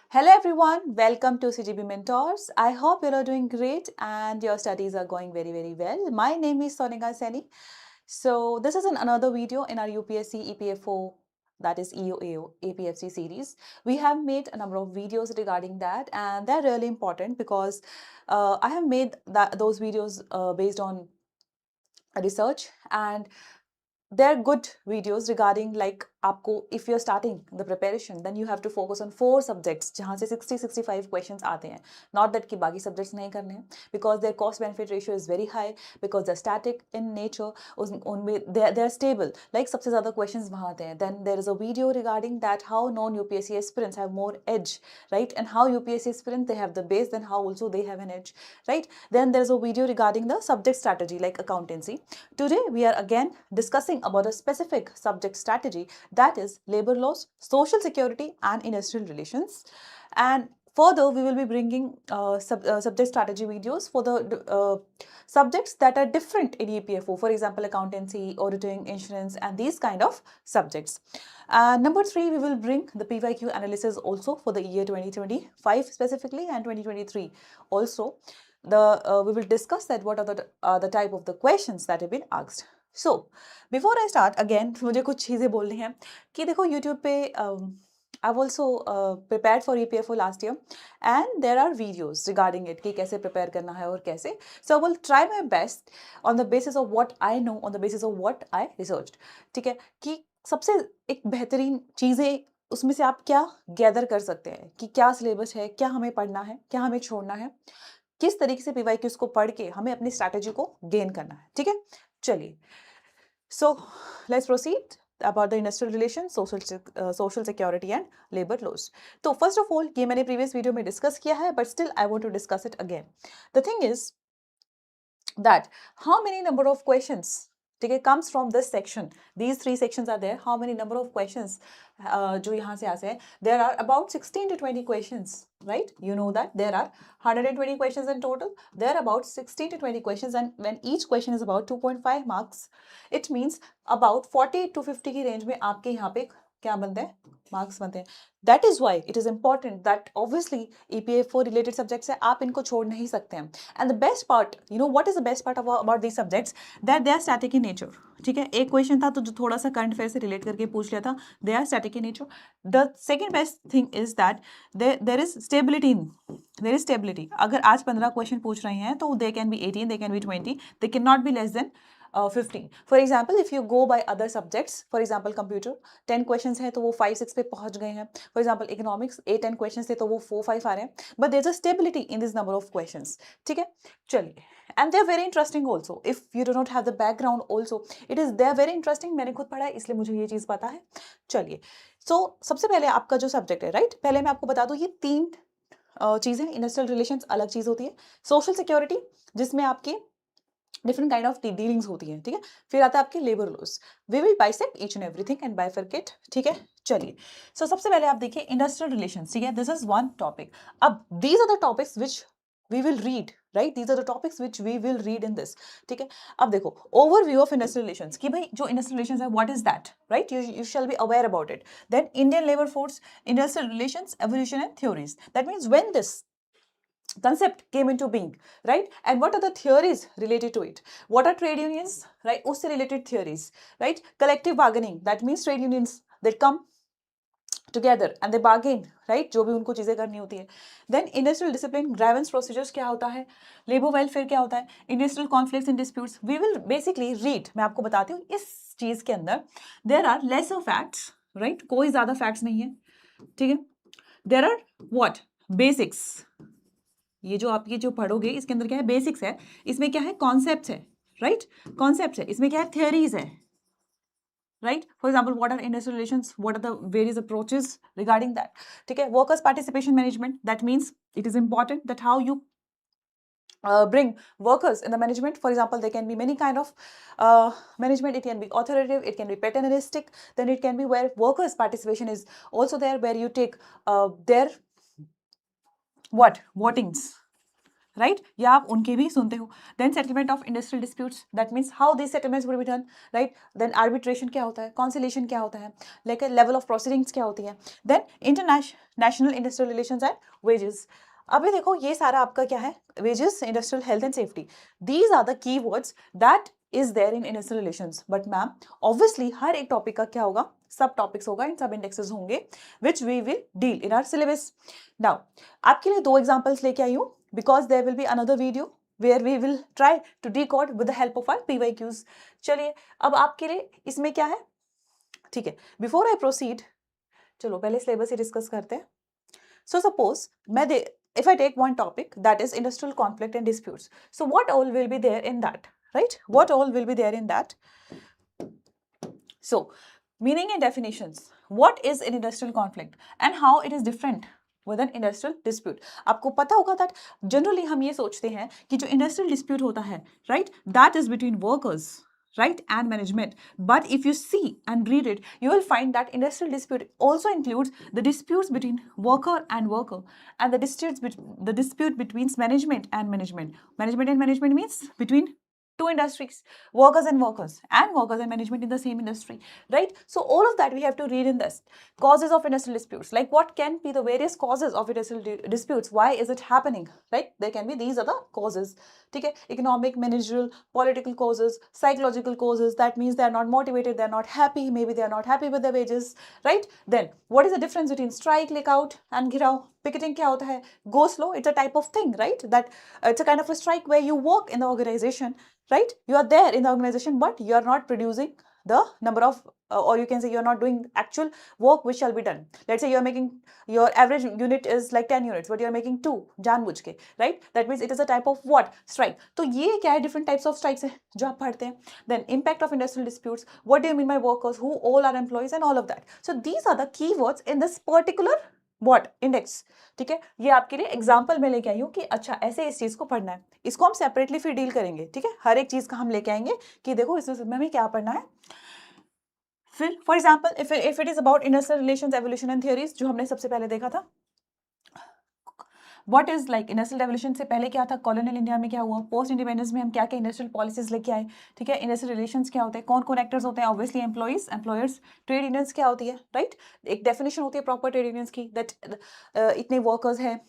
Hello everyone, welcome to CGB Mentors. I hope you are doing great and your studies are going very well. My name is Sonika Seni. So this is another video in our UPSC EPFO, that is EOAO APFC series. We have made a number of videos regarding that and they're really important because I have made those videos based on research, and they're good videos regarding like आपको if you're starting the preparation then you have to focus on 4 subjects जहाँ से 60-65 questions आते हैं, not that कि बाकी subjects नहीं करने हैं, because their cost benefit ratio is very high, because they're static in nature, उनमें they're stable, like सबसे ज़्यादा questions वहाँ आते हैं. Then there is a video regarding that how non-UPSC aspirants have more edge, right, and how UPSC aspirants they have the base, then how also they have an edge, right. Then there is a video regarding the subject strategy like accountancy. Today we are again discussing about a specific subject strategy, that is labor laws, social security and industrial relations. And further we will be bringing subject strategy videos for the subjects that are different in EPFO, for example accountancy, auditing, insurance and these kind of subjects. Number 3, we will bring the PYQ analysis also for the year 2025 specifically and 2023 also. We will discuss that what are the type of the questions that have been asked. So before I start again, मुझे कुछ चीज़ें बोलनी हैं कि देखो YouTube पे I've also prepared for EPFO last year and there are videos regarding it कि कैसे prepare करना है और कैसे. So I will try my best on the basis of what I know, on the basis of what I researched. ठीक है कि सबसे एक बेहतरीन चीज़ें उसमें से आप क्या गैदर कर सकते हैं कि क्या सिलेबस है, क्या हमें पढ़ना है, क्या हमें छोड़ना है, किस तरीके से PYQs को पढ़ के हमें अपनी स्ट्रैटेजी को गेन करना है. ठीक है, चलिए. So let's proceed about the industrial relations, social security and labor laws. तो first of all ये मैंने previous video में discuss किया है, but still I want to discuss it again. The thing is that how many number of questions, ठीक है, comes from this section. These 3 sections are there. How many number of questions जो यहाँ से आते हैं? There are about 16 to 20 questions, right? You know that there are 120 questions in total. There are about 16 to 20 questions, and when each question is about 2.5 marks, it means about 40 to 50 की range में आपके यहाँ पे क्या बनते हैं? Marks बनते हैं. That is why it is important that obviously EPA4 related subjects है, आप इनको छोड़ नहीं सकते हैं. And the best part, you know what is the best part about these subjects, that they are static in nature. ठीक है, एक क्वेश्चन था तो जो थोड़ा सा करंट अफेयर से रिलेट करके पूछ लिया था, they are static in nature. The second best thing is that there is stability there is stability. अगर आज 15 क्वेश्चन पूछ रहे हैं तो they can be 18, they can be 20, they cannot be less than 15. For example, if you go by other subjects, for example computer, 10 questions है तो वो 5-6 पे पहुंच गए हैं. For example economics, 8-10 questions थे तो वो 4-5 आ रहे हैं. But there's a stability in this number of questions. ठीक है, चलिए. And they're very interesting also. If you do not have the background also, they're very interesting. मैंने खुद पढ़ा है इसलिए मुझे ये चीज़ पता है. चलिए. So सबसे पहले आपका जो सब्जेक्ट है, राइट, पहले मैं आपको बता दूं ये 3 चीज़ें. इंडस्ट्रियल रिलेशंस अलग चीज़ होती है, सोशल सिक्योरिटी जिसमें आपके डिफरेंट काइंड ऑफ डीलिंग्स होती हैं. ठीक है, फिर आता है आपके labour loss. We will bisect each and everything and bifurcate. ठीक है, चलिए. सो सबसे पहले आप देखिए इंडस्ट्रियल रिलेशंस. ठीक है, दिस इज वन टॉपिक. अब these are the topics which we will read, right, these are the topics which we will read in this. ठीक है, अब देखो ओवरव्यू ऑफ इंडस्ट्रियल रिलेशंस कि भाई जो इंडस्ट्रियल रिलेशंस है what is that, right, you shall be aware about it. Then Indian labour force, industrial relations, evolution and theories. That means when this concept came into being, right, and what are the theories related to it, what are trade unions, right, usse related theories, right, collective bargaining, that means trade unions that come together and they bargain, right, जो भी उनको चीजें करनी होती है. Then industrial discipline, grievance procedures क्या होता है, labor welfare क्या होता है, industrial conflicts and disputes. We will basically read, मैं आपको बताती हूँ इस चीज के अंदर there are lesser facts, right, कोई ज्यादा facts नहीं है. ठीक है, there are what basics. ये जो आप ये जो पढ़ोगे इसके अंदर क्या है, बेसिक्स है, इसमें क्या है, कॉन्सेप्ट्स है, राइट, कॉन्सेप्ट्स है, इसमें क्या है, थियरीज है, right. For example what are industrial relations, what are the various approaches regarding that. ठीक है, workers participation management, that means it is important that how you bring workers in the management. For example, there can be many kind of management. It can be authoritative, it can be paternalistic, then it can be where workers participation is also there, where you take their what votings, right, या आप उनके भी सुनते हो. Then settlement of industrial disputes, that means how this settlements will be done, right. Then arbitration क्या होता है, conciliation क्या होता है, लाइक लेवल ऑफ प्रोसीडिंग्स क्या होती है. Then international industrial relations and wages. अभी देखो ये सारा आपका क्या है, wages, industrial health and safety, these are the key words that is there in industrial relations. But ma'am obviously हर एक टॉपिक का क्या होगा, सब टॉपिक्स होगा, इन सब इंडेक्सेस होंगे which we will deal in our syllabus. Now आपके लिए 2 एग्जांपल्स लेके आई हूँ, because there will be another video where we will try to decode with the help of our PYQs. चलिए अब आपके लिए इसमें क्या है, ठीक है. बिफोर आई प्रोसीड, चलो पहले सिलेबस ही डिस्कस करते हैं. सो सपोज मैं if I take one topic that is industrial conflict and disputes, so what all will be there in that, right? What all will be there in that? So meaning and definitions, what is an industrial conflict and how it is different with an industrial dispute. आपको पता होगा that generally हम ये सोचते हैं कि जो industrial dispute होता है, right, that is between workers, right, and management. But if you see and read it, you will find that industrial dispute also includes the disputes between worker and worker, and the dispute between management and management. Management and management means between two industries, workers and management in the same industry, right? So all of that we have to read in this. Causes of industrial disputes, like what can be the various causes of industrial disputes, why is it happening, right? There can be, these are the causes, okay? Economic, managerial, political causes, psychological causes, that means they are not motivated, they are not happy, maybe they are not happy with their wages, right? Then what is the difference between strike, lockout and ghirao? Picketing क्या होता है, go slow, it's a type of thing, right? That it's a kind of a strike where you work in the organization, right? You are there in the organization, but you are not producing the number of or you can say you are not doing actual work which shall be done. Let's say you are making, your average unit is like 10 units, but you are making 2 जानबूझ के, right? That means it is a type of what, strike. तो ये क्या है, different types of strikes है जो आप पढ़ते हैं. Then impact of industrial disputes, what do you mean by workers, who all are employees and all of that. So these are the keywords in this particular what index, ठीक है. ये आपके लिए एग्जाम्पल में लेके आई हूँ कि अच्छा ऐसे इस चीज को पढ़ना है, इसको हम सेपरेटली फिर डील करेंगे, ठीक है. हर एक चीज का हम लेके आएंगे कि देखो इसमें हमें क्या पढ़ना है. फिर for example if it is about industrial relations, evolution and theories, जो हमने सबसे पहले देखा था. What is like industrial revolution से पहले क्या था, कॉलोनियल इंडिया में क्या हुआ, पोस्ट इंडिपेंडेंस में हम क्या क्या इंडस्ट्रियल पॉलिसीज लेके आए, ठीक है. इंडस्ट्रियल रिलेशंस क्या होते हैं, कौन कौन एक्टर्स होते हैं, obviously employees, employers. Trade unions क्या होती है, राइट. एक डेफिनेशन होती है प्रॉपर ट्रेड यूनियंस की, दैट इतने वर्कर्स हैं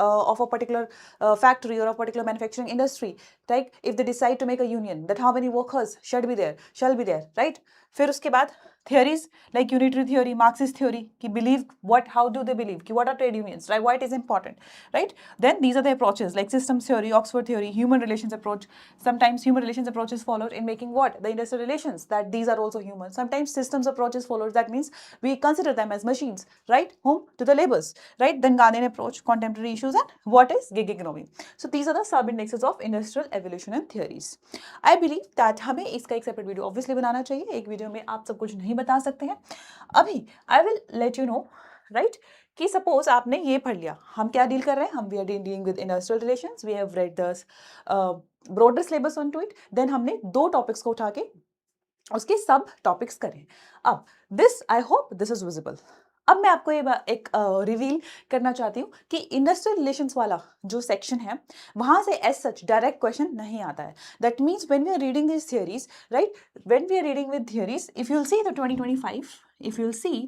of a particular factory or a particular manufacturing industry, right? If they decide to make a union, that how many workers shall be there, right? फिर उसके बाद theories like unitary theory, Marxist theory, कि believe what, how do they believe, कि what are trade unions, right? Why it is important, right? Then these are the approaches like systems theory, Oxford theory, human relations approach. Sometimes human relations approach is followed in making what, the industrial relations, that these are also human. Sometimes systems approach is followed, that means we consider them as machines, right? Whom, to the laborers, right? Then Ghanaian approach, contemporary issues, and what is gig economy. So these are the sub indexes of industrial evolution and theories. I believe that हमें इसका एक separate video obviously बनाना चाहिए. एक video में आप सब कुछ नहीं बता सकते हैं. अभी I will let you no, right, कि सपोज आपने ये पढ़ लिया, हम क्या डील कर रहे हैं, हम we are dealing with industrial relations, we have read the broader syllabus on to it. Then हमने 2 टॉपिक्स को उठा के उसके सब टॉपिक्स करें. अब this, I hope this is visible. अब मैं आपको ये एक रिवील करना चाहती हूँ कि इंडस्ट्रियल रिलेशंस वाला जो सेक्शन है वहाँ से एज सच डायरेक्ट क्वेश्चन नहीं आता है. That means when we are reading this theories, right, when we are reading with theories, if you will see the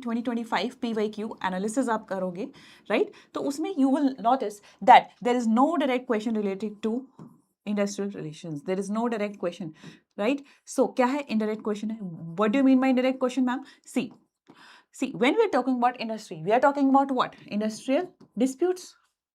2025 PYQ analysis आप करोगे, राइट, तो उसमें you will notice that there is no direct question related to industrial relations. There is no direct question, right? So क्या है indirect question है. What do you mean by indirect question, ma'am? See, when we are talking about industry, we are talking about what? Industrial disputes,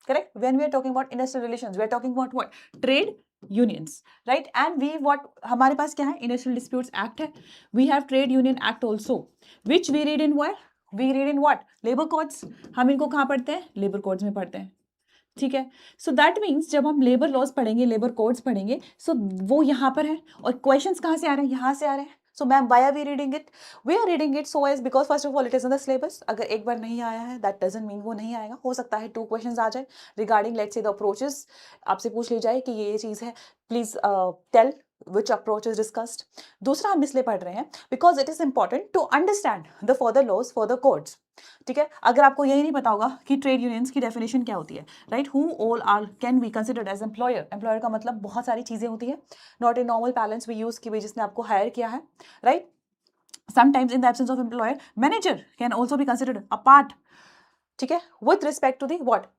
correct? When we are talking about industrial relations, we are talking about what? Trade unions, right? And what हमारे पास क्या है? Industrial Disputes Act है. We have Trade Union Act also, which we read in where? We read in what? Labor codes. हम इनको कहाँ पढ़ते हैं? Labor codes में पढ़ते हैं, ठीक है. सो दैट मीन्स जब हम लेबर लॉज पढ़ेंगे, लेबर कोड्स पढ़ेंगे, सो वो यहाँ पर है. और क्वेश्चंस कहाँ से आ रहे हैं? यहाँ से आ रहे हैं. So ma'am why are we reading it? We are reading it so as because first of all it is in the syllabus. अगर एक बार नहीं आया है दैट डजंट मीन वो नहीं आएगा. हो सकता है 2 क्वेश्चंस आ जाए regarding let's say the approaches. आपसे पूछ ली जाए कि ये चीज़ है, please tell which approach is discussed. दूसरा हम इसलिए पढ़ रहे हैं because it is important to understand the further laws, further codes. ठीक है, अगर आपको यही नहीं पता होगा कि ट्रेड यूनियंस की डेफिनेशन क्या होती है, right, who all are can be considered as employer. Employer का मतलब बहुत सारी चीजें होती है, not a normal balance we use की वजह जिसने आपको हायर किया है, राइट. Sometimes in the absence of employer, manager can also be considered a part, ठीक है, with respect to the what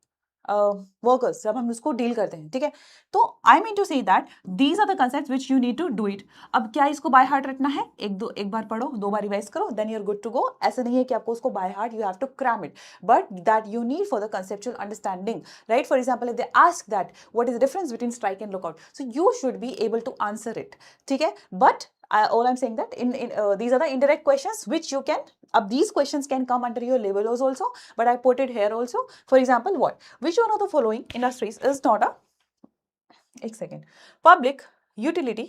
workers, जब हम उसको डील करते हैं, ठीक है. तो I mean to say that these are the concepts which you need to do it. अब क्या इसको बाय हार्ट रखना है, एक बार पढ़ो, 2 बार रिवाइज करो, then you are good to go. ऐसा नहीं है कि आपको उसको by heart, you have to cram it, but that you need for the conceptual understanding, right. For example if they ask that what is the difference between strike and lockout, so you should be able to answer it, ठीक है. But all I'm saying that in these are the indirect questions which you can, these questions can come under your labor laws also, but I put it here also. For example, what, which one of the following industries is not a public utility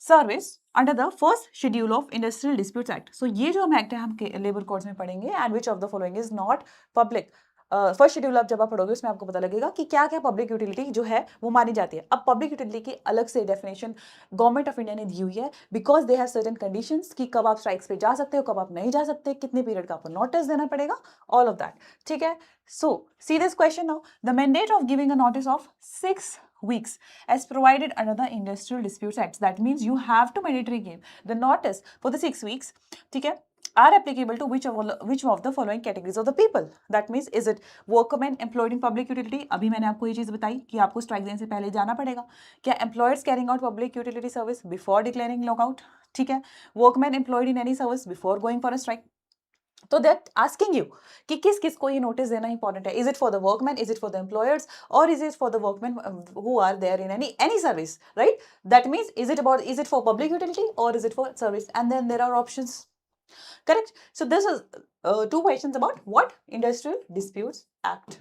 service under the first schedule of industrial disputes act. So ये जो हम act है हम labour codes में पढ़ेंगे, and which of the following is not public. First schedule आप जब आप पढ़ोगे उसमें आपको पता लगेगा कि क्या क्या पब्लिक यूटिलिटी जो है वो मानी जाती है. अब पब्लिक यूटिलिटी की अलग से डेफिनेशन गवर्नमेंट ऑफ इंडिया ने दी हुई है, because they have certain conditions कि कब आप स्ट्राइक्स पे जा सकते हो, कब आप नहीं जा सकते, कितने पीरियड का आपको नोटिस देना पड़ेगा, ऑल ऑफ दैट, ठीक है. So see this question now, the mandate of giving a notice of 6 weeks as provided under the Industrial Disputes Act. That means you have to mandatory give the notice for the 6 weeks, ठीक है, are applicable to which of the following categories of the people. That means is it workmen employed in public utility. अभी मैंने आपको ये चीज बताई कि आपको स्ट्राइक देने से पहले जाना पड़ेगा. क्या employers carrying out public utility service before declaring lockout, ठीक है. workmen employed in any service before going for a strike. तो दैट आस्किंग यू कि किस किस को ये नोटिस देना इंपॉर्टेंट है. Is it for the workman, is it for the employers, और is it for the workman who are there in any service, right. That means is it for public utility और is it for service, and then there are options, correct. So this is 2 questions about what industrial disputes act,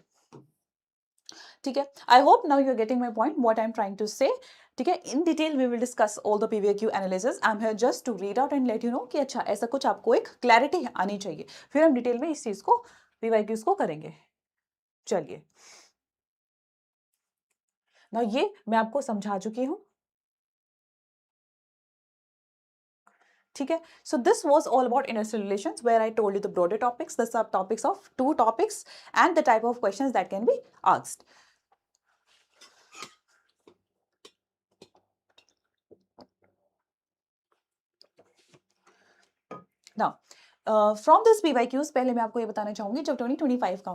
ठीक है. I hope now you are getting my point, what I am trying to say, ठीक है. In detail we will discuss all the PVQ analysis. I am here just to read out and let you know कि अच्छा ऐसा कुछ आपको एक clarity आनी चाहिए, फिर हम डिटेल में इस चीज को पीवीक्यूज को करेंगे. चलिए, ना ये मैं आपको समझा चुकी हूं, ठीक है. So this was all about industrial relations where I told you the broader topics, the sub topics of 2 topics and the type of questions that can be asked. Now from this PYQs पहले मैं आपको ये बताना चाहूंगी, जब 2025 का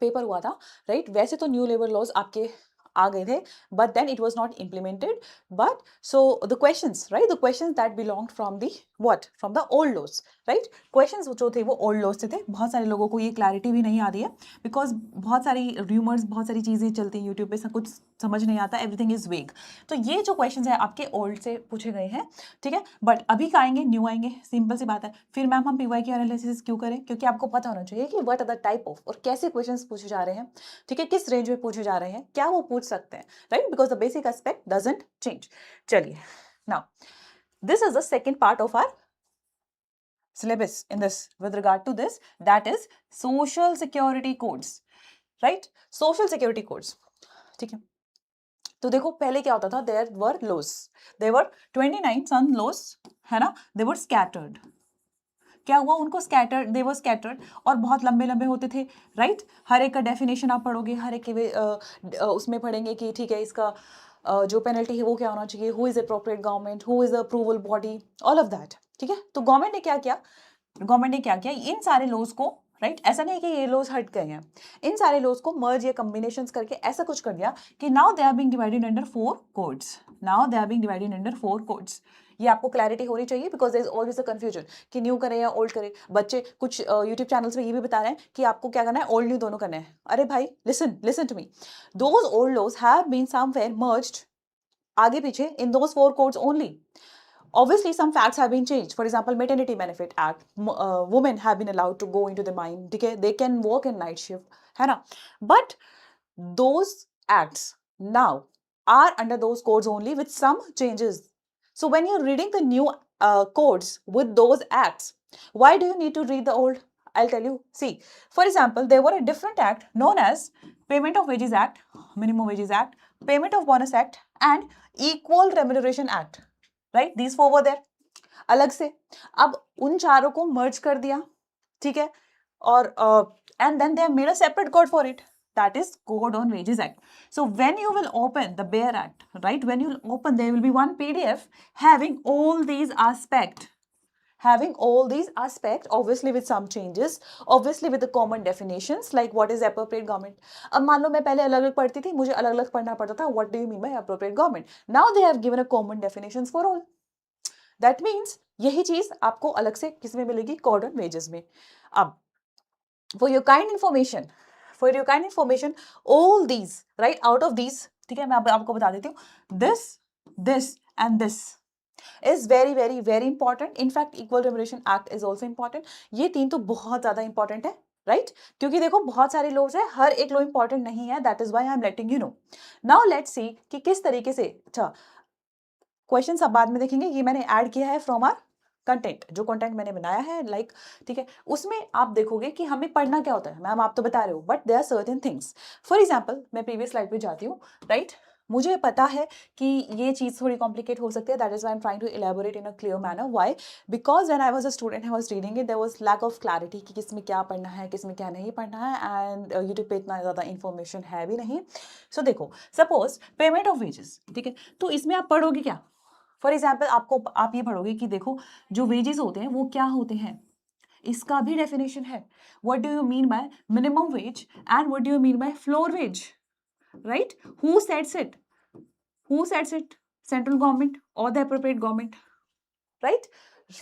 paper हुआ था, राइट, वैसे तो न्यू लेबर लॉज आपके आ गए थे, but then it was not implemented. But so the questions, right, the questions that belonged from the what, from the old laws, right. Questions जो थे वो ओल्ड लॉज से थे. बहुत सारे लोगों को ये क्लैरिटी भी नहीं आ रही है, बिकॉज बहुत सारी र्यूमर्स, बहुत सारी चीज़ें चलती हैं यूट्यूब पे, सब कुछ समझ नहीं आता, एवरीथिंग इज वेग. तो ये जो क्वेश्चंस है आपके ओल्ड से पूछे गए हैं, ठीक है. बट अभी का आएंगे, न्यू आएंगे, सिंपल सी बात है. फिर मैम हम पीवाईक्यू एनालिसिस क्यों करें, क्योंकि आपको पता होना चाहिए कि what are the type of और कैसे क्वेश्चंस पूछे जा रहे हैं, ठीक है, किस रेंज में पूछे जा रहे हैं, क्या वो पूछ सकते हैं, right, because the basic aspect doesn't change. चलिए, now this is the second part of our syllabus in this with regard to this, that is social security codes, right, social security codes, ठीक है. तो देखो पहले क्या होता था, there were laws, there were 29 some laws, है ना, they were scattered. क्या हुआ, उनको स्कैटर्ड, दे वर स्कैटर्ड, और बहुत लंबे लंबे होते थे, राइट. हर एक का डेफिनेशन आप पढ़ोगे, हर एक के उसमें पढ़ेंगे कि ठीक है इसका जो पेनल्टी है वो क्या होना चाहिए, who is appropriate government, who is the approval body, all of that, ठीक है. तो गवर्नमेंट ने क्या किया, इन सारे लॉज को, राइट, ऐसा नहीं कि ये लॉज हट गए हैं, इन सारे लॉज को मर्ज या कॉम्बिनेशंस करके ऐसा कुछ कर दिया कि now they are being divided under 4 codes, now they are being divided under 4 codes. ये आपको क्लैरिटी होनी चाहिए, because there is always a confusion कि न्यू करें या ओल्ड करें. बच्चे कुछ यूट्यूब चैनल्स में ये भी बता रहे हैं कि आपको क्या करना है, ओल्ड न्यू दोनों करना है. अरे भाई listen to me, those old laws have been somewhere merged आगे पीछे in those 4 codes only. Obviously, some facts have been changed. For example, Maternity Benefit Act, women have been allowed to go into the mine. Okay, they can work in night shift, है ना? But those acts now are under those codes only with some changes. So when you're reading the new codes with those acts, why do you need to read the old? I'll tell you. See, for example, there were a different act known as Payment of Wages Act, Minimum Wages Act, Payment of Bonus Act, and equal remuneration act, right, these four were there अलग से। अब उन चारों को मर्ज कर दिया, ठीक है, और and then they have made a separate code for it, that is Code on Wages Act. So when you will open the bare act, right, when you will open, there will be one PDF having all these aspects, obviously with some changes, obviously with the common definitions like what is appropriate government. अब मान लो मैं पहले अलग अलग पढ़ती थी, मुझे अलग अलग पढ़ना पड़ता था, what do you mean by appropriate government? Now they have given a common definitions for all. That means यही चीज आपको अलग से किसमें मिलेगी? Code on Wages में. अब for your kind information, all these, right, out of these, ठीक है, मैं आपको बता देती हूँ, this and this is very very very important. In fact Equal Remuneration Act is also important. ये तीन तो बहुत ज्यादा important है, राइट, क्योंकि देखो बहुत सारे लॉज है, हर एक लॉ इंपॉर्टेंट नहीं है, that is why I am letting you know. Now let's see कि किस तरीके से, अच्छा क्वेश्चन सब बाद में देखेंगे, ये मैंने ऐड किया है फ्रॉम आर कंटेंट, जो कंटेंट मैंने बनाया है, लाइक, ठीक है, उसमें आप देखोगे कि हमें पढ़ना क्या होता है. मैम आप तो बता रहे हो, but there are certain things. For example मैं प्रीवियस स्लाइड पे जाती हूँ, राइट, मुझे पता है कि ये चीज थोड़ी कॉम्प्लिकेट हो सकती है, that is why I am trying to elaborate in a clear manner. Why? Because when I was a student I was reading it, there was lack of clarity कि किसमें क्या पढ़ना है, किसमें क्या नहीं पढ़ना है, एंड यूट्यूब पे इतना ज़्यादा इन्फॉर्मेशन है भी नहीं. सो देखो, सपोज पेमेंट ऑफ वेजेस, ठीक है, तो इसमें आप पढ़ोगे क्या? फॉर एग्जाम्पल आप ये पढ़ोगे कि देखो जो वेजेस होते हैं वो क्या होते हैं, इसका भी डेफिनेशन है. What do you mean by minimum wage and what do you mean by floor wage, right? Who sets it? Central government or the appropriate government, right?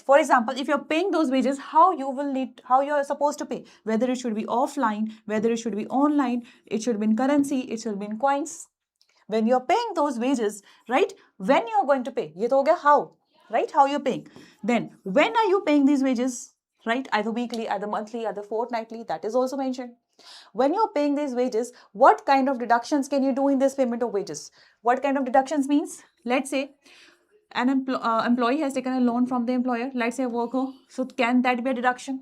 For example, if you're paying those wages, how you are supposed to pay, whether it should be offline, whether it should be online, it should be in currency, it should be in coins. When you're paying those wages, right, when you're going to pay, ye to ho gaya how, right, how you're paying. Then when are you paying these wages, right, either weekly, either monthly, either fortnightly, that is also mentioned. When you're paying these wages, what kind of deductions can you do in this payment of wages? What kind of deductions means, let's say an employee has taken a loan from the employer, let's say a worker, so can that be a deduction?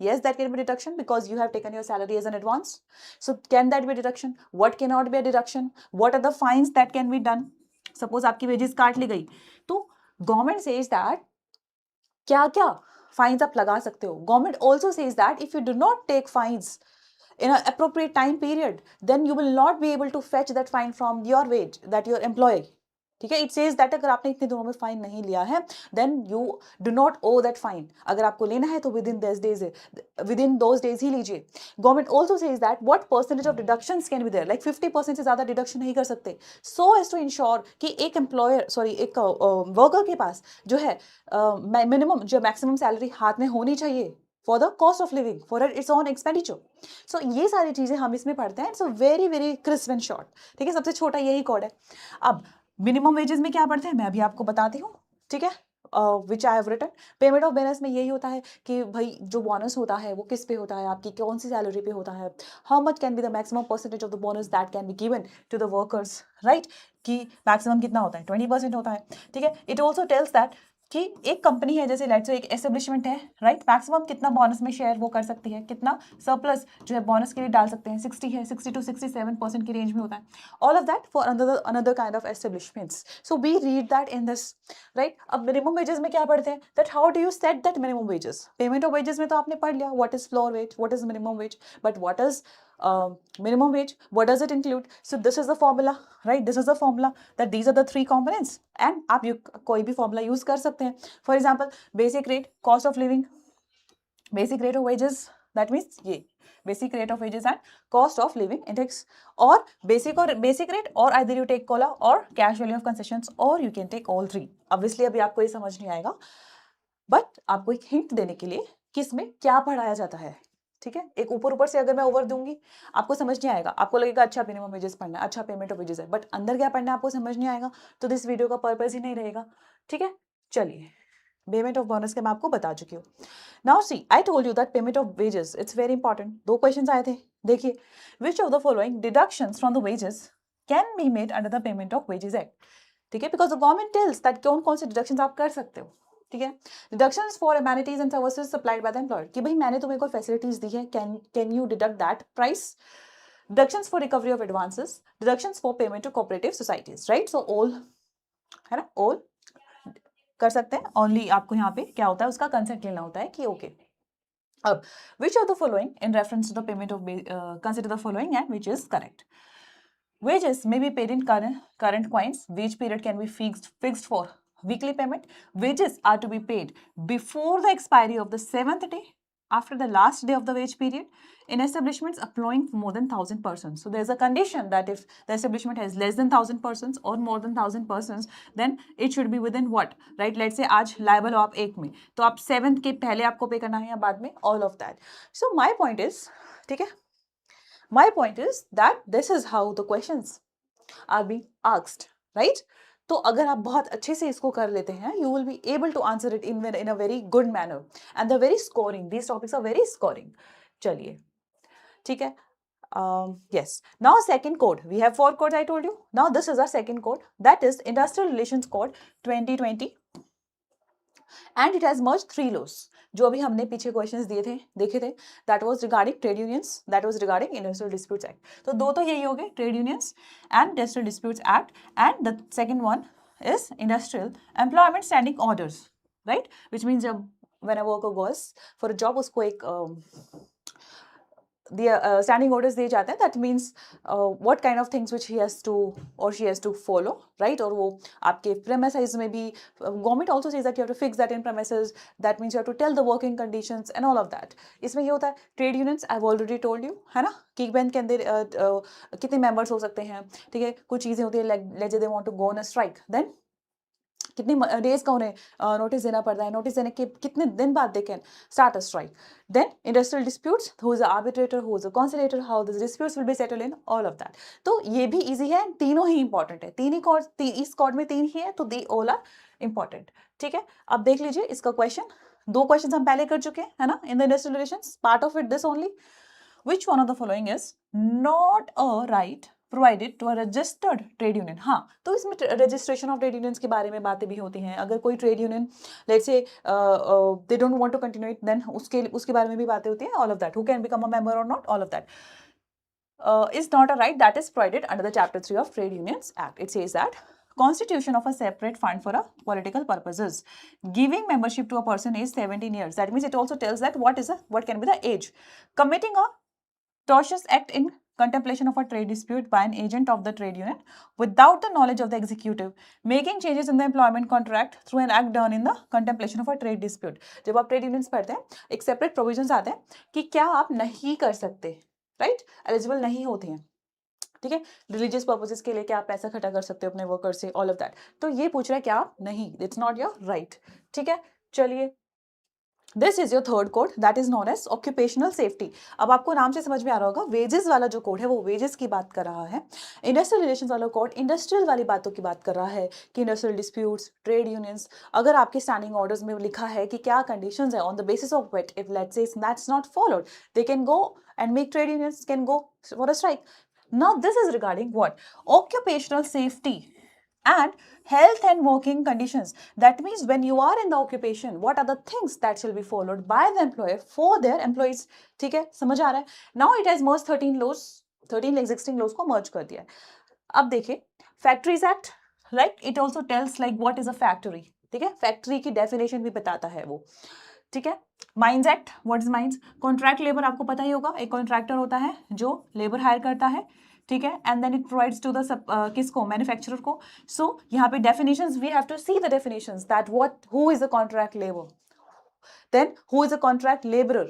Yes, that can be deduction because you have taken your salary as an advance. So can that be a deduction? What cannot be a deduction? What are the fines that can be done? Suppose आपकी wages काट ली गई, तो government says that क्या क्या fines आप लगा सकते हो. Government also says that if you do not take fines in an appropriate time period, then you will not be able to fetch that fine from your wage that your employee. ठीक है, it says that अगर आपने इतने दिनों में fine नहीं लिया है, then you do not owe that fine. अगर आपको लेना है तो विद इन दोज डेज ही लीजिए. Government also says that what percentage of deductions can be there, like 50% से ज्यादा डिडक्शन नहीं कर सकते, सो एज टू इंश्योर कि एक एक वर्कर के पास जो है मिनिमम जो मैक्सिमम सैलरी हाथ में होनी चाहिए for the cost of living, for its own expenditure. So ये सारी चीजें हम इसमें पढ़ते हैं. So very very crisp and short, ठीक है, सबसे छोटा यही कोड है. अब मिनिमम वेजेस में क्या पढ़ते हैं मैं अभी आपको बताती हूँ, ठीक है, which I have written. Payment of bonus में यही होता है कि भाई जो बोनस होता है वो किस पे होता है, आपकी कौन सी सैलरी पे होता है, how much can be the maximum percentage of the bonus that can be given to the workers, right, कि मैक्सिमम कितना होता है, 20% होता है, ठीक है. इट ऑल्सो टेल्स दैट कि एक कंपनी है, जैसे लेट्स से एक एस्टेब्लिशमेंट है, राइट, मैक्सिमम कितना बोनस में शेयर वो कर सकती है, कितना सरप्लस जो है बोनस के लिए डाल सकते हैं, 60 है, 60 to 67% की रेंज में होता है. All of that for another kind of establishments. So we read that in this, right. अब मिनिमम वेजेस में क्या पढ़ते हैं, that how do you set that minimum wages. Payment of wages में तो आपने पढ़ लिया what is floor wage, what is minimum wage, but what is minimum wage, what does it include? So this is the formula, right, this is the formula that these are the three components, and आप कोई भी formula use कर सकते हैं. For example, basic rate, cost of living, basic rate of wages, that means ये basic rate of wages and cost of living index, or basic rate, or either you take COLA or cash value of concessions, or you can take all three. Obviously अभी आपको ये समझ नहीं आएगा, but आपको एक hint देने के लिए कि इसमें क्या पढ़ाया जाता है, ठीक है. एक ऊपर से अगर मैं ओवर दूंगी आपको समझ नहीं आएगा, आपको लगेगा अच्छा मिनिमम वेजेस पढ़ना है, अच्छा पेमेंट ऑफ वेजेस है, बट अंदर क्या पढ़ना है आपको समझ नहीं आएगा, तो दिस वीडियो का पर्पस ही नहीं रहेगा, ठीक है. चलिए, पेमेंट ऑफ बोनस के मैं आपको बता चुकी हूँ. Now see, I told you that payment of wages it's very important. 2 question आए थे, देखिए, which of the following deductions from the wages can be made under the payment of wages act, ठीक है, because the government tells that कौन कौन से deductions आप कर सकते हो, ठीक है. Deductions for amenities and services supplied by the employer, कि भाई मैंने तुम्हें कोई फैसिलिटीज दी है, can you deduct that price, deductions for recovery of advances, deductions for payment to cooperative societies, right? So all है ना, ऑल कर सकते हैं, ओनली आपको यहाँ पे क्या होता है, उसका कंसेंट लेना होता है कि ओके। अब which of the following in reference to the payment of consider the following and which is correct. Wages may be paid in current coins. Wage period can be fixed for weekly payment. Wages are to be paid before the expiry of the 7th day after the last day of the wage period in establishments employing more than 1,000 persons. So there's a condition that if the establishment has less than 1,000 persons or more than 1,000 persons, then it should be within what, right? Let's say आज liable हो आप 1 में, तो आप 7th के पहले आपको पे करना है या बाद में, all of that. So my point is, ठीक है, my point is that this is how the questions are being asked, right? तो अगर आप बहुत अच्छे से इसको कर लेते हैं, you will be able to answer it in a very good manner and they're very scoring. These topics are very scoring. चलिए, ठीक है. Yes. Now second code. We have 4 codes I told you. Now this is our second code. That is Industrial Relations Code 2020. And it has merged 3 laws. जो अभी हमने पीछे questions दिए थे, देखे थे, that was regarding trade unions, that was regarding Industrial Disputes Act. तो दो तो यही हो गए, trade unions and Industrial Disputes Act, and the second one is Industrial Employment Standing Orders, right? Which means जब when a worker goes for a job, उसको एक the standing orders दिए जाते हैं. That means what kind of things which he has to or she has to follow, right? और वो आपके premises में भी government also says that you have to fix that in premises. That means you have to tell the working conditions and all of that. इसमें ये होता है trade unions, I've already told you, है ना, कि bank के अंदर कितने members हो सकते हैं, ठीक है. कुछ चीज़ें होती है like let's say they want to go on a strike, then कितनी डेज का उन्हें नोटिस देना पड़ता है, नोटिस देने के कितने दिन बाद they can start a strike. Then industrial disputes, who is a arbitrator, who is a conciliator, how this disputes will be settle in, all of that. तो ये भी इजी है, तीनों ही इंपॉर्टेंट है, तीन ही कॉर्ड, इस कॉर्ड में 3 ही है, तो दे ऑल आर इंपॉर्टेंट. ठीक है, अब देख लीजिए इसका क्वेश्चन. 2 क्वेश्चन हम पहले कर चुके हैं, है ना, in the industrial relations, part of it this only. Which one of the following is not a right provided to a registered trade union? हाँ, तो इसमें registration of trade unions के बारे में बातें भी होती हैं. अगर कोई trade union let's say they don't want to continue it, then उसके बारे में भी बातें होती हैं. All of that, who can become a member or not, all of that is not a right that is provided under the Chapter 3 of Trade Unions Act. It says that constitution of a separate fund for a political purposes, giving membership to a person is 17 years. That means it also tells that what can be the age. Committing a tortious act in contemplation of a trade dispute by an agent of the trade union without the knowledge of the executive, making changes in the employment contract through an act done in the contemplation of a trade dispute. जब आप trade unions पढ़ते हैं, एक separate provisions आते हैं कि क्या आप नहीं कर सकते, right? Eligible नहीं होते हैं, ठीक है, रिलीजियस पर्पसेस के लिए क्या आप पैसा इकट्ठा कर सकते हो अपने वर्कर से, ऑल ऑफ दैट. तो ये पूछ रहा है क्या आप नहीं, इट्स नॉट योर राइट. ठीक है, चलिए, this is your third code, that is known as occupational safety. अब आपको नाम से समझ में आ रहा होगा, वेजेस वाला जो कोड है वो वेजेस की बात कर रहा है. इंडस्ट्रियल रिलेशंस वाला कोड इंडस्ट्रियल वाली बातों की बात कर रहा है कि इंडस्ट्रियल डिस्प्यूट्स, ट्रेड यूनियंस, अगर आपके स्टैंडिंग ऑर्डर्स में लिखा है कि क्या कंडीशंस है, on the basis of which if let's say that's not followed, they can go and make trade unions can go for a strike. Now this is regarding what? Occupational safety and health and working conditions. That means when you are in the occupation, what are the things that shall be followed by the employer for their employees. ठीक है, समझ आ रहा है. Now it has merged 13 laws, 13 existing laws को merge कर दिया है. अब देखिए, factories act, like it also tells like what is a factory. ठीक है, फैक्ट्री की डेफिनेशन भी बताता है वो. ठीक है, mines act, what is mines? Contract labour आपको पता ही होगा, एक कॉन्ट्रैक्टर होता है जो लेबर हायर करता है, ठीक है, and then it provides to the किसको, मैन्युफैक्चरर को. सो यहाँ पे definitions, we have to see the definitions that what, who is a contract labour, then who is a contract laborer,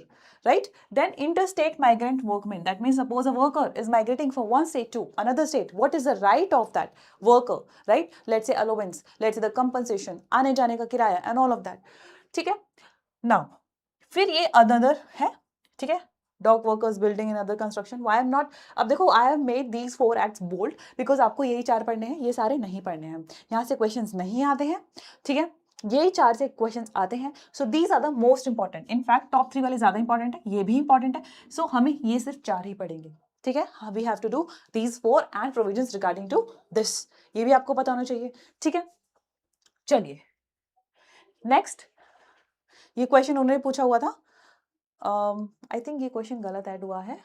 right? Then interstate migrant workmen, that means suppose a worker is migrating from one state to another state, what is the right of that worker, right? Let's say allowance, let's say the compensation, आने जाने का किराया and all of that. ठीक है, now फिर ये another है, ठीक है, dock workers, building and other construction. Why I'm not, अब देखो I have made these 4 acts bold because आपको यही 4 पढ़ने हैं, ये सारे नहीं पढ़ने हैं, यहाँ से questions नहीं आते हैं. ठीक है, यही 4 से क्वेश्चंस आते हैं. So these are the most important. In fact top 3 वाले ज्यादा इंपॉर्टेंट है, ये भी इंपॉर्टेंट है. सो हमें ये सिर्फ 4 ही पढ़ेंगे. ठीक है, we have to do these 4 and provisions regarding to this. ये भी आपको पता होना चाहिए. ठीक है, चलिए नेक्स्ट, ये क्वेश्चन उन्होंने पूछा हुआ था. आई थिंक ये क्वेश्चन गलत ऐड हुआ है.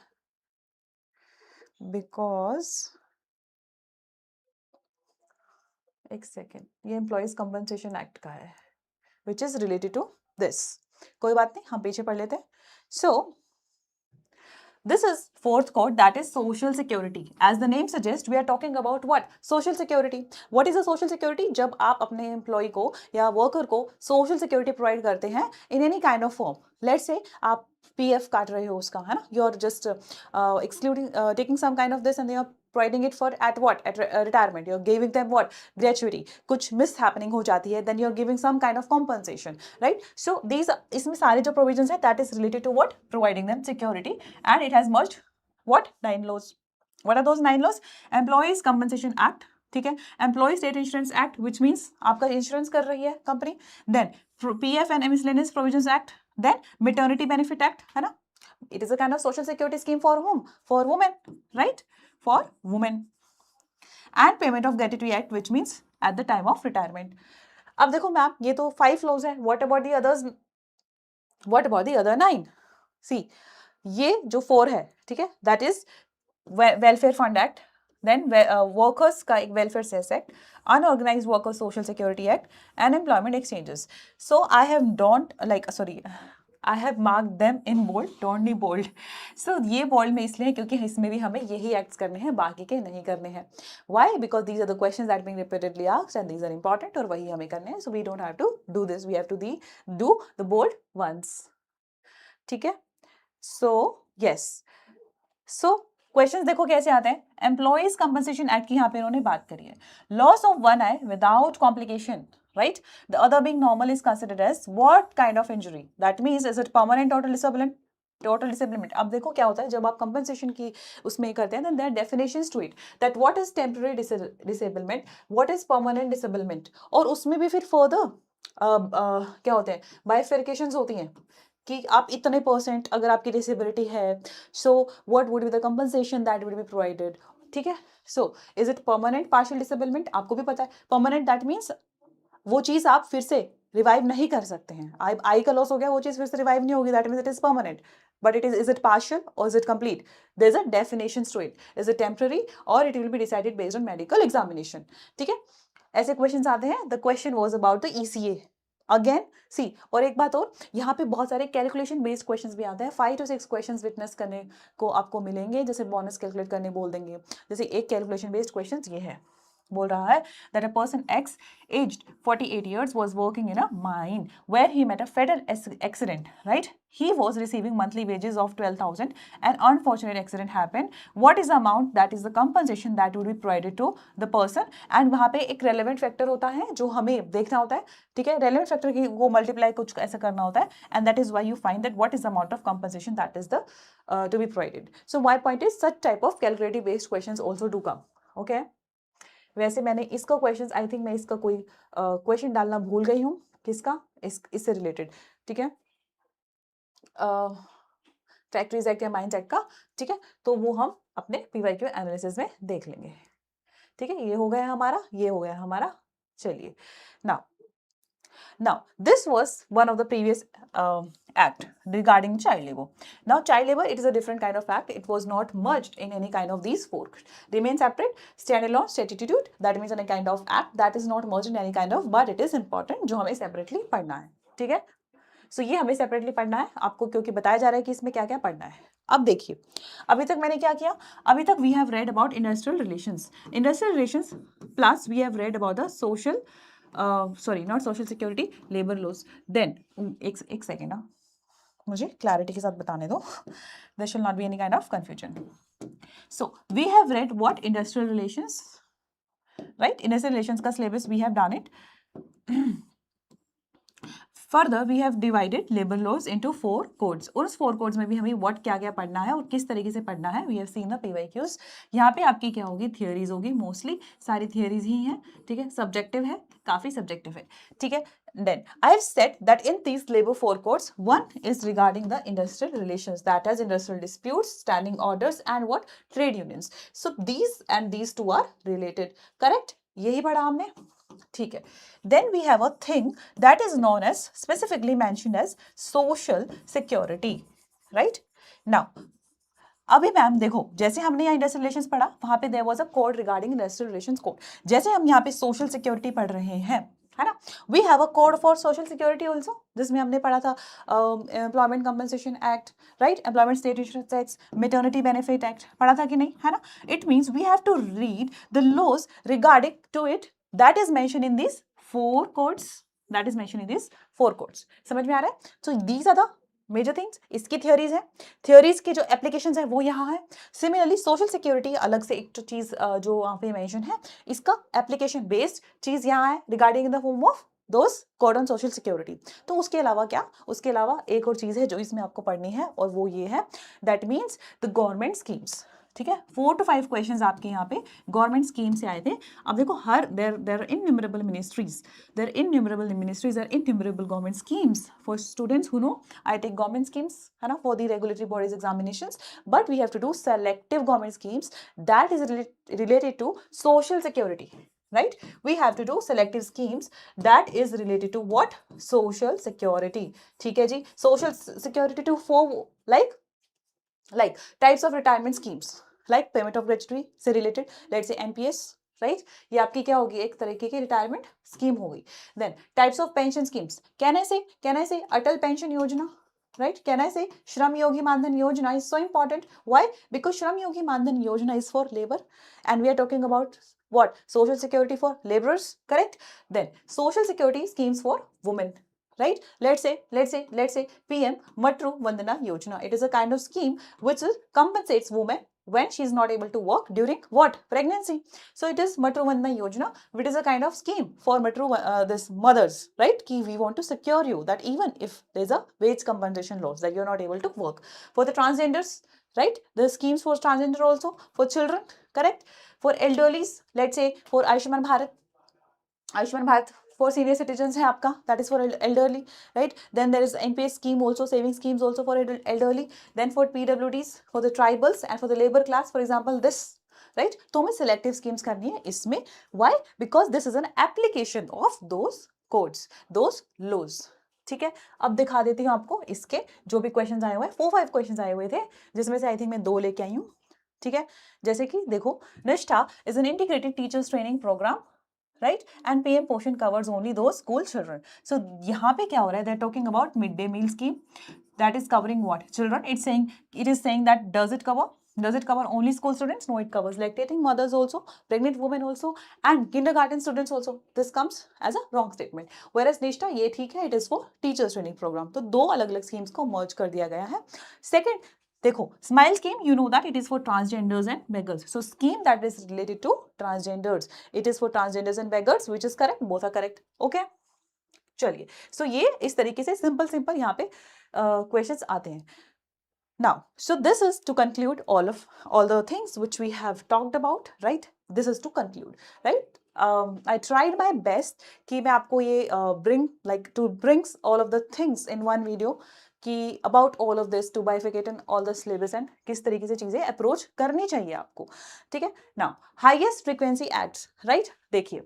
बिकॉज एक सेकेंड, ये एम्प्लॉयज कंपनसेशन एक्ट का है which is related to this. कोई बात नहीं, हम पीछे पढ़ लेते हैं. सो this is fourth code, that is social security. As the name suggests, we are talking about what? Social security. What is a social security? जब आप अपने एम्प्लॉय को या वर्कर को सोशल सिक्योरिटी प्रोवाइड करते हैं in any kind of form. Let's say आप PF काट रहे हो उसका, है ना, you are just excluding taking some kind of this and you are providing it for at what, at retirement, you're giving them what, gratuity. कुछ miss happening हो जाती है, then you're giving some kind of compensation, right? So these, इसमें सारे जो provisions है, that is related to what, providing them security, and it has merged what, 9 laws. What are those 9 laws? Employees Compensation Act, ठीक है, Employee State Insurance Act, which means आपका insurance कर रही है company, then PF and Miscellaneous Provisions Act, then Maternity Benefit Act, है ना, it is a kind of social security scheme for whom, for women, right, for women, and Payment of Gratuity Act, which means at the time of retirement. अब देखो ma'am, ये तो 5 laws है, what about the others, what about the other 9? See, ये जो 4 है, ठीक है, that is Welfare Fund Act, then workers का एक Welfare Cess Act, Unorganized Workers Social Security Act, and Employment Exchanges. So I have don't like, sorry, I have marked them in bold, don't be bold. So ये bold में इसलिए क्योंकि इसमें भी हमें यही acts करने हैं, बाकी के नहीं करने हैं. Why? Because these are the questions that are being repeatedly asked and these are important और वही हमें करने हैं. So we don't have to do this. We have to do the bold ones. ठीक है? So yes. So क्वेश्चंस देखो कैसे आते हैं. एम्प्लॉइज कंपनसेशन एक्ट की यहाँ पे इन्होंने बात करी है. Loss of one I without complication, right? The other being normal is considered as what kind of injury? That means is it permanent or disablement? Total disablement. अब देखो क्या होता है जब आप compensation की उसमें करते हैं, then there are definitions to it. That what is temporary disablement, what is permanent disablement, और उसमें भी फिर further क्या होते हैं, bifurcations होती हैं कि आप इतने % अगर आपकी डिसेबिलिटी है, so what would be the compensation that would be provided. ठीक है, so is it permanent partial disablement, आपको भी पता है परमानेंट दैट मीन्स वो चीज आप फिर से रिवाइव नहीं कर सकते हैं. आई का लॉस हो गया, वो चीज फिर से रिवाइव नहीं होगी, that means it is permanent. But is it partial और is it complete? There is a definition to it. Is it temporary और it will be decided based on medical examination. ठीक है, ऐसे क्वेश्चन आते हैं. The question was about the ECA again. See, और एक बात और, यहाँ पे बहुत सारे कैलकुलेशन बेस्ड क्वेश्चंस भी आते हैं. 5 to 6 क्वेश्चंस विटनेस करने को आपको मिलेंगे, जैसे बोनस कैलकुलेट करने बोल देंगे. जैसे एक कैलकुलेशन बेस्ड क्वेश्चंस ये है, बोल रहा है that a person X aged 48 years was working in a mine where he met a fatal accident, right? He was receiving monthly wages of 12,000. An unfortunate accident happened. What is the amount that is the compensation that would be provided to the person? And वहाँ पे एक relevant factor होता है जो हमें देखना होता है. ठीक है, relevant factor की वो multiply कुछ ऐसा करना होता है, and that is why you find that what is the amount of compensation that is the to be provided. So my point is such type of calculative based questions also do come. Okay. वैसे मैंने इसका question, I think मैं इसका कोई question डालना भूल गई हूँ. किसका? इससे रिलेटेड. ठीक है, फैक्ट्रीज एक्ट या माइंस एक्ट का. ठीक है, तो वो हम अपने PYQ एनालिसिस में देख लेंगे. ठीक है, ये हो गया हमारा, ये हो गया हमारा. चलिए, now this was one of the previous act regarding child labor. Now child labor, it is a different kind of act. It was not merged in any kind of these 4. Remain separate, standalone statute. That means any kind of act that is not merged in any kind of, but it is important जो हमें separately पढ़ना है. ठीक है, सो ये हमें separately पढ़ना है आपको, क्योंकि बताया जा रहा है कि इसमें क्या क्या पढ़ना है. अब देखिए, अभी तक मैंने क्या किया, अभी तक we have read about industrial relations plus we have read about the social, sorry not social security, labour laws. Then एक सेकेंड, मुझे क्लैरिटी के साथ बताने दो, there shall not be any kind of confusion. So we have read what industrial relations, right? Industrial relations का syllabus we have done it. Further, we have divided labor laws into 4 codes. और उस 4 codes में भी हमें what क्या क्या पढ़ना है और किस तरीके से पढ़ना है. We have seen the PYQs. यहाँ पे आपकी क्या होगी, theories होगी, mostly सारी theories ही हैं. ठीक है, subjective है, काफी subjective है. ठीक है, then I have said that in these labor 4 codes, one is regarding the industrial relations, that is industrial disputes, standing orders, and what, trade unions. So these and these two are related. Correct? यही पढ़ा हमने. ठीक है, then we have a thing that is known as, specifically mentioned as social security, right? Now अभी ma'am देखो, जैसे हमने यहाँ इंडस्ट्रियल रिलेशंस पढ़ा, वहां पे there was a code regarding industrial relations code. जैसे हम यहाँ पे सोशल सिक्योरिटी पढ़ रहे हैं, है ना, we have a code for social security also, जिसमें हमने पढ़ा था employment compensation act, right, employment state insurance act, maternity benefit act, पढ़ा था कि नहीं, है ना। It means we have to read the laws regarding to it that is mention in this 4 codes, that is mentioned in these 4 codes। समझ में आ रहा है? So these are the major things, इसकी थियोरीज है, थियोरीज की जो applications है वो यहाँ है। सिमिलरली सोशल सिक्योरिटी अलग से एक चीज जो वहाँ पे मेंशन है, इसका एप्लीकेशन बेस्ड चीज यहाँ है regarding in the form of those code on social security. तो उसके अलावा क्या, उसके अलावा एक और चीज है जो इसमें आपको पढ़नी है, और वो ये है, that means the government schemes. ठीक है, 4 to 5 क्वेश्चंस आपके यहाँ पे गवर्नमेंट स्कीम से आए थे। अब देखो, हर there innumerable ministries, there innumerable ministries are innumerable government schemes for students who know I take government schemes, है ना, for the regulatory bodies examinations, but we have to do selective government schemes that is related to social security, right? We have to do selective schemes that is related to what? Social security। ठीक है जी, social security to for like types of retirement schemes, like payment of gratuity से related, let's say NPS, right? ये आपकी क्या होगी, एक तरीके की रिटायरमेंट स्कीम होगी। Then types of pension schemes, can I say Atal Pension Yojana, right? Can I say Shram Yogi Mandhan Yojana is so important? Why? Because Shram Yogi Mandhan Yojana is for labor, and we are talking about what? Social security for laborers, correct? Then social security schemes for women, right? Let's say PM Matru Vandana Yojana. It is a kind of scheme which compensates women when she is not able to work during what? Pregnancy. So it is Matru Vandana Yojana, which is a kind of scheme for this mothers, right? Ki we want to secure you that even if there is a wage compensation loss that you are not able to work. For the transgenders, right? The schemes for transgender also, for children, correct? For elderlies, let's say for Ayushman Bharat for senior citizens है आपका, that is for elderly, right? Then there is NPS scheme also, saving schemes also for elderly. Then for PWDs, for the tribals and for the labor class, for example this, right? तो हमें selective schemes करनी है इसमें। Why? Because this is an application of those codes, those laws। ठीक है, अब दिखा देती हूँ आपको इसके जो भी क्वेश्चंस आए हुए हैं, 4-5 क्वेश्चंस आए हुए थे, जिसमें से आई थिंक मैं 2 लेके आई हूँ। ठीक है, जैसे कि देखो, Nishtha is an integrated teachers training program, right? And PM Poshan covers only those school children. So यहाँ पे क्या हो रहा है? They're talking about midday meal scheme that is covering what? Children. It is saying that does it cover only school students? No, it covers lactating mothers also, pregnant women also, and kindergarten students also. This comes as a wrong statement. Whereas Nishta ये ठीक है, it is for teachers training program. तो 2 अलग-अलग schemes को merge कर दिया गया है। Second, देखो, smile scheme, you know that it is for transgenders and beggars. So scheme that is related to transgenders, it is for transgenders and beggars, which is correct, both are correct, okay? चलिए, so ये इस तरीके से simple यहाँ पे questions आते हैं। Now, so this is to conclude all the things which we have talked about, right? This is to conclude, right? I tried my best कि मैं आपको ये bring all of the things in one video कि about all of this to bifurcate and all the syllabus and किस तरीके से चीजें approach करनी चाहिए आपको। ठीक है, now highest frequency acts, right? देखिए,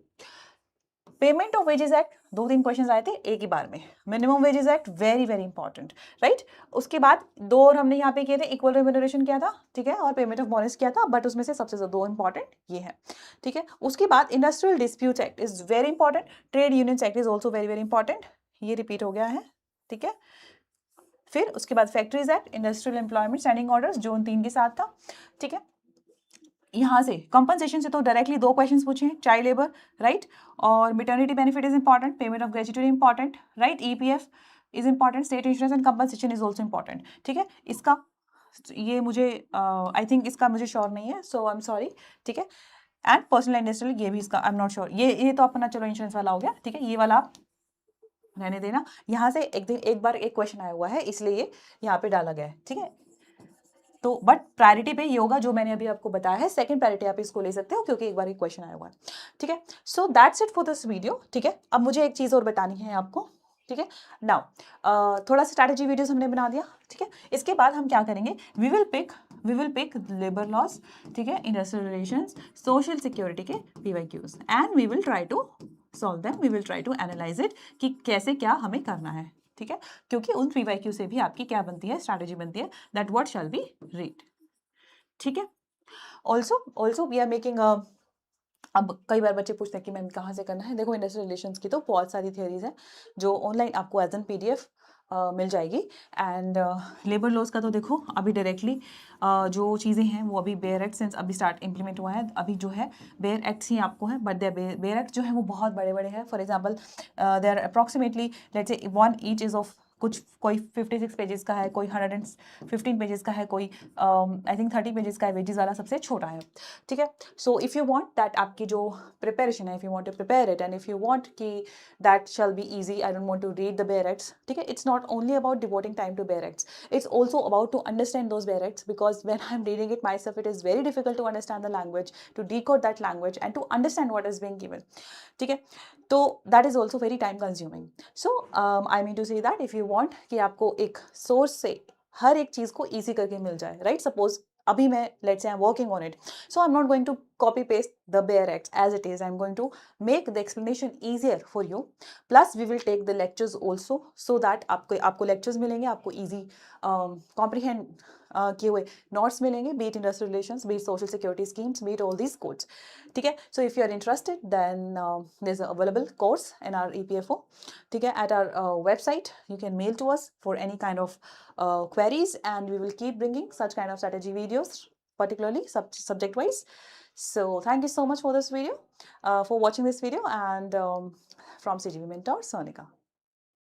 payment of wages act 2-3 questions आए थे एक ही बार में। Minimum wages act very very important, right? उसके बाद 2 और हमने यहाँ पे किए थे, इक्वल रेम्यूनरेशन किया था, ठीक है, और पेमेंट ऑफ बोनस किया था, बट उसमें से सबसे ज्यादा 2 इंपॉर्टेंट ये है। ठीक है, उसके बाद industrial dispute act is very important, trade unions act is also very very important, ये रिपीट हो गया है। ठीक है, फिर उसके बाद factories act, industrial employment standing orders zone 3 के साथ था। ठीक है, यहाँ से कंपनसेशन से तो डायरेक्टली 2 क्वेश्चंस पूछे हैं, चाइल्ड लेबर, राइट, और maternity benefit is important, payment of gratuity important, right, EPF is important, state insurance and compensation is also important. ठीक है, इसका ये मुझे आई थिंक इसका मुझे श्योर नहीं है, सो आई एम सॉरी। ठीक है, एंड पर्सनल इंडस्ट्रियल ये भी इसका आई एम नॉट श्योर, ये तो अपना चलो इंश्योरेंस वाला हो गया। ठीक है, ये वाला आप रहने देना, यहाँ से एक बार एक क्वेश्चन आया हुआ है इसलिए यहाँ पे डाला गया है। ठीक है, तो बट प्रायोरिटी पे ये होगा जो मैंने अभी आपको बताया है, सेकंड प्रायोरिटी आप इसको ले सकते हो क्योंकि एक बार एक क्वेश्चन आया हुआ है। ठीक है, so that's it for this video. ठीक है, अब मुझे एक चीज और बतानी है आपको। ठीक है, नाउ थोड़ा स्ट्रैटेजी वीडियोस हमने बना दिया। ठीक है, इसके बाद हम क्या करेंगे, we will pick labour laws, ठीक है, इंडस्ट्रियल रिलेशंस, सोशल सिक्योरिटी के PYQs and we will try to solve them, we will try to analyse it कि कैसे क्या हमें करना है। ठीक है, क्योंकि उन PYQ से भी आपकी क्या बनती है, स्ट्रैटेजी बनती है, that what shall be read. ठीक है। Also also we are making अब कई बार बच्चे पूछते हैं कि मैम कहाँ से करना है। देखो, इंडस्ट्रियल रिलेशंस की तो बहुत सारी थियरीज हैं जो ऑनलाइन आपको एज एन पीडीएफ मिल जाएगी। एंड लेबर लॉज का तो देखो अभी डायरेक्टली जो चीज़ें हैं वो अभी बेयर एक्ट सिंस अभी स्टार्ट इम्प्लीमेंट हुआ है, अभी जो है बेयर एक्ट्स ही आपको है, बट बेयर एक्ट जो है वो बहुत बड़े बड़े हैं। For example there approximately let's say one each is of कुछ, कोई 56 पेजेस का है, कोई 115 पेजेस का है, कोई आई थिंक 30 पेजेस का है, वेजेस वाला सबसे छोटा है। ठीक है। So if you want that आपकी जो प्रिपरेशन है, if you want to prepare it and if you want कि that shall be easy, I don't want to read the bare acts. ठीक है। It's not only about devoting time to bare acts, it's also about to understand those bear acts, because when I'm reading it myself it is very difficult to understand the language, to decode that language and to understand what is being given. ठीक है। तो that is also very time consuming. So I mean to say that if you want कि आपको एक source से हर एक चीज़ को easy करके मिल जाए, right? Suppose अभी मैं let's say I'm working on it, so I'm not going to copy paste the bare acts as it is. I'm going to make the explanation easier for you. Plus we will take the lectures also, so that आपको lectures मिलेंगे, आपको easy comprehend किए हुए notes मिलेंगे, be it industrial relations, be it social security schemes, be it all these codes. ठीक है। So if you are interested, then there's an available course in our EPFO. ठीक है। At our website you can mail to us for any kind of queries, and we will keep bringing such kind of strategy videos, particularly subject wise. So thank you so much for this video, for watching this video, and from CGB Mentor, Sonika.